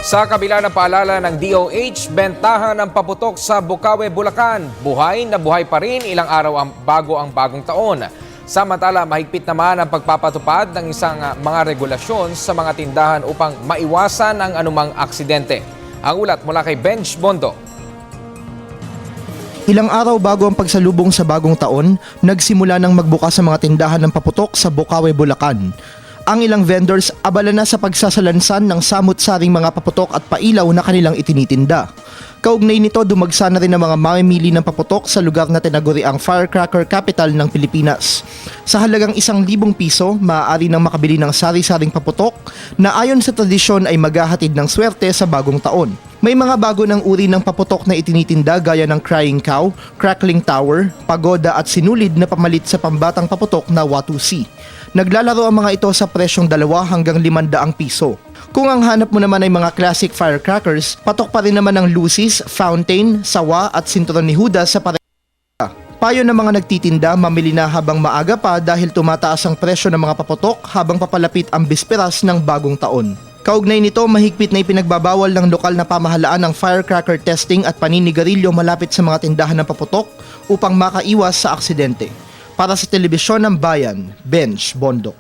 Sa kabila ng paalala ng DOH, bentahan ng paputok sa Bocaue, Bulacan. Buhay na buhay pa rin ilang araw bago ang bagong taon. Samantala, mahigpit naman ang pagpapatupad ng isang mga regulasyon sa mga tindahan upang maiwasan ang anumang aksidente. Ang ulat mula kay Benj Bondo. Ilang araw bago ang pagsalubong sa bagong taon, nagsimula ng magbukas ang mga tindahan ng paputok sa Bocaue, Bulacan. Ang ilang vendors abala na sa pagsasalansan ng samut-saring mga paputok at pailaw na kanilang itinitinda. Kaugnay nito, dumagsa na rin ang mga mamimili ng paputok sa lugar na tinaguriang firecracker capital ng Pilipinas. Sa halagang 1,000 piso, maaari nang makabili ng sari-saring paputok na ayon sa tradisyon ay maghahatid ng swerte sa bagong taon. May mga bago ng uri ng paputok na itinitinda gaya ng Crying Cow, Crackling Tower, Pagoda at sinulid na pamalit sa pambatang paputok na Watusi. Naglalaro ang mga ito sa presyong 2 hanggang 500 piso. Kung ang hanap mo naman ay mga classic firecrackers, patok pa rin naman ang Lucy's, Fountain, Sawa at Sinturon ni Judas sa payo ng mga nagtitinda, mamili na habang maaga pa dahil tumataas ang presyo ng mga paputok habang papalapit ang bisperas ng bagong taon. Kaugnay nito, mahigpit na ipinagbabawal ng lokal na pamahalaan ng firecracker testing at paninigarilyo malapit sa mga tindahan ng paputok upang makaiwas sa aksidente. Para sa Telebisyon ng Bayan, Benj Bondo.